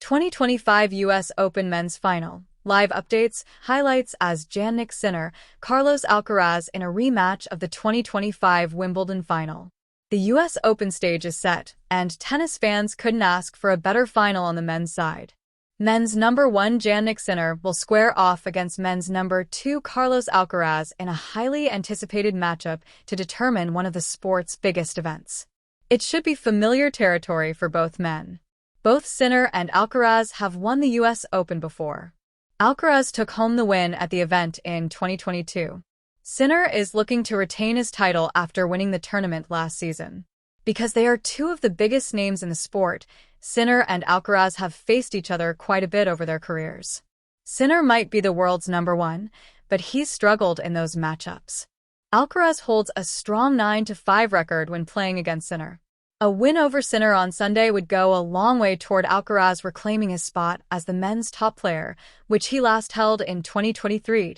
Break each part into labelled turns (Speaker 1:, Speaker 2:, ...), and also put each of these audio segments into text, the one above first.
Speaker 1: 2025 U.S. Open Men's Final. Live updates, highlights as Jannik Sinner, Carlos Alcaraz in a rematch of the 2025 Wimbledon final. The U.S. Open stage is set, and tennis fans couldn't ask for a better final on the men's side. Men's number 1 Jannik Sinner will square off against men's number 2 Carlos Alcaraz in a highly anticipated matchup to determine one of the sport's biggest events. It should be familiar territory for both men. Both Sinner and Alcaraz have won the U.S. Open before. Alcaraz took home the win at the event in 2022. Sinner is looking to retain his title after winning the tournament last season. Because they are two of the biggest names in the sport, Sinner and Alcaraz have faced each other quite a bit over their careers. Sinner might be the world's number 1, but he's struggled in those matchups. Alcaraz holds a strong 9-5 record when playing against Sinner. A win over Sinner on Sunday would go a long way toward Alcaraz reclaiming his spot as the men's top player, which he last held in 2023.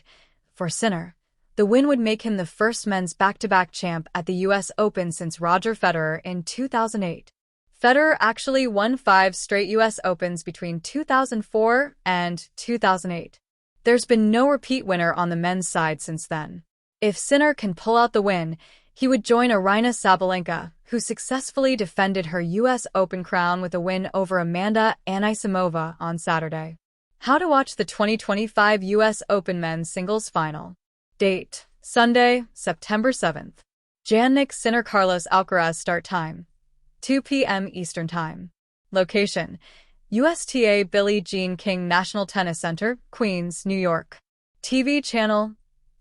Speaker 1: For Sinner, the win would make him the first men's back-to-back champ at the U.S. Open since Roger Federer in 2008. Federer actually won 5 straight U.S. Opens between 2004 and 2008. There's been no repeat winner on the men's side since then. If Sinner can pull out the win, he would join Aryna Sabalenka, who successfully defended her U.S. Open crown with a win over Amanda Anisimova on Saturday. How to watch the 2025 U.S. Open Men's Singles Final. Date: Sunday, September 7th. Jannik Sinner Carlos Alcaraz start time: 2 p.m. Eastern Time. Location: USTA Billie Jean King National Tennis Center, Queens, New York. TV channel: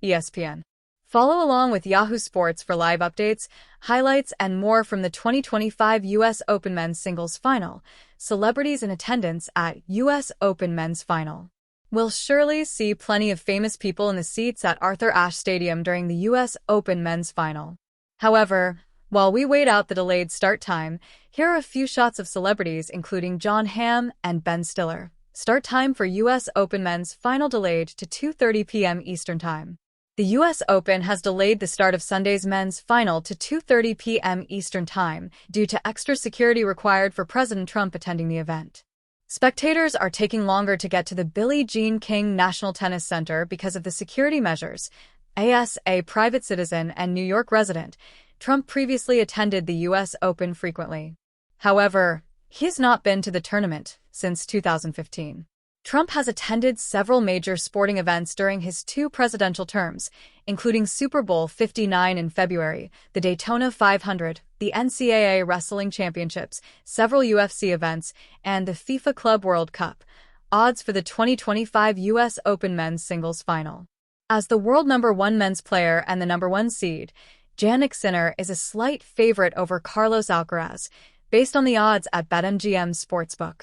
Speaker 1: ESPN. Follow along with Yahoo Sports for live updates, highlights, and more from the 2025 U.S. Open Men's Singles Final. Celebrities in attendance at U.S. Open Men's Final. We'll surely see plenty of famous people in the seats at Arthur Ashe Stadium during the U.S. Open Men's Final. However, while we wait out the delayed start time, here are a few shots of celebrities including Jon Hamm and Ben Stiller. Start time for U.S. Open Men's Final delayed to 2:30 p.m. Eastern Time. The U.S. Open has delayed the start of Sunday's men's final to 2:30 p.m. Eastern Time due to extra security required for President Trump attending the event. Spectators are taking longer to get to the Billie Jean King National Tennis Center because of the security measures. As a private citizen and New York resident, Trump previously attended the U.S. Open frequently. However, he's not been to the tournament since 2015. Trump has attended several major sporting events during his 2 presidential terms, including Super Bowl 59 in February, the Daytona 500, the NCAA Wrestling Championships, several UFC events, and the FIFA Club World Cup. Odds for the 2025 U.S. Open Men's Singles Final. As the world number 1 men's player and the number 1 seed, Jannik Sinner is a slight favorite over Carlos Alcaraz, based on the odds at BetMGM Sportsbook.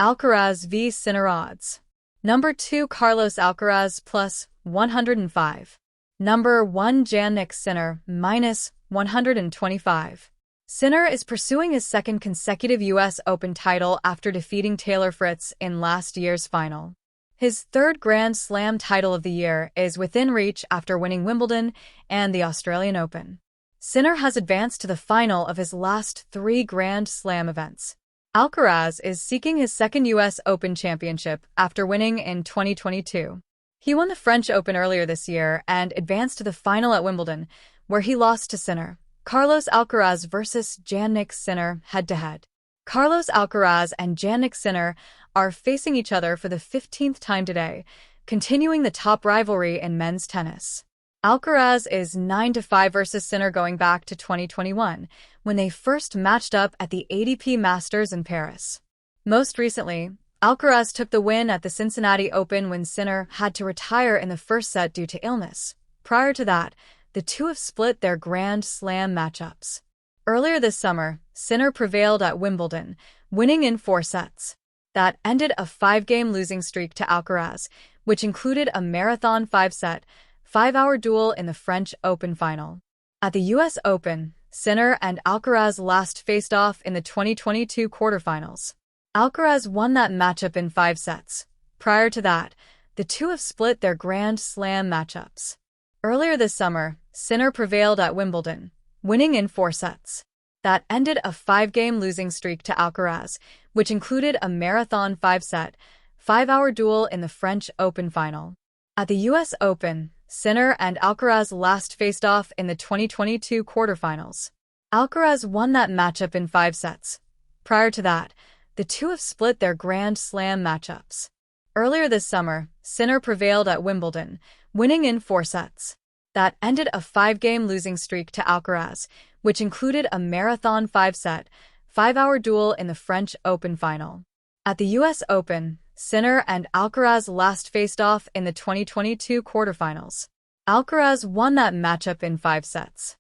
Speaker 1: Alcaraz v. Sinner odds. Number 2 Carlos Alcaraz plus 105. Number 1 Jannik Sinner minus 125. Sinner is pursuing his second consecutive U.S. Open title after defeating Taylor Fritz in last year's final. His 3rd Grand Slam title of the year is within reach after winning Wimbledon and the Australian Open. Sinner has advanced to the final of his last 3 Grand Slam events. Alcaraz is seeking his 2nd U.S. Open championship after winning in 2022. He won the French Open earlier this year and advanced to the final at Wimbledon, where he lost to Sinner. Carlos Alcaraz versus Jannik Sinner head-to-head. Carlos Alcaraz and Jannik Sinner are facing each other for the 15th time today, continuing the top rivalry in men's tennis. Alcaraz is 9-5 versus Sinner going back to 2021, when they first matched up at the ATP Masters in Paris. Most recently, Alcaraz took the win at the Cincinnati Open when Sinner had to retire in the first set due to illness. Prior to that, the two have split their Grand Slam matchups. Earlier this summer, Sinner prevailed at Wimbledon, winning in 4 sets. That ended a 5-game losing streak to Alcaraz, which included a marathon 5-set, 5-hour duel in the French Open final. At the U.S. Open, Sinner and Alcaraz last faced off in the 2022 quarterfinals. Alcaraz won that matchup in 5 sets. Prior to that, the two have split their Grand Slam matchups. Earlier this summer, Sinner prevailed at Wimbledon, winning in 4 sets. That ended a 5-game losing streak to Alcaraz, which included a marathon 5-set, 5-hour duel in the French Open final. At the U.S. Open, Sinner and Alcaraz last faced off in the 2022 quarterfinals. Alcaraz won that matchup in 5 sets. Prior to that, the two have split their Grand Slam matchups. Earlier this summer, Sinner prevailed at Wimbledon, winning in 4 sets. That ended a 5-game losing streak to Alcaraz, which included a marathon 5-set, 5-hour duel in the French Open final. At the U.S. Open, Sinner and Alcaraz last faced off in the 2022 quarterfinals. Alcaraz won that matchup in 5 sets.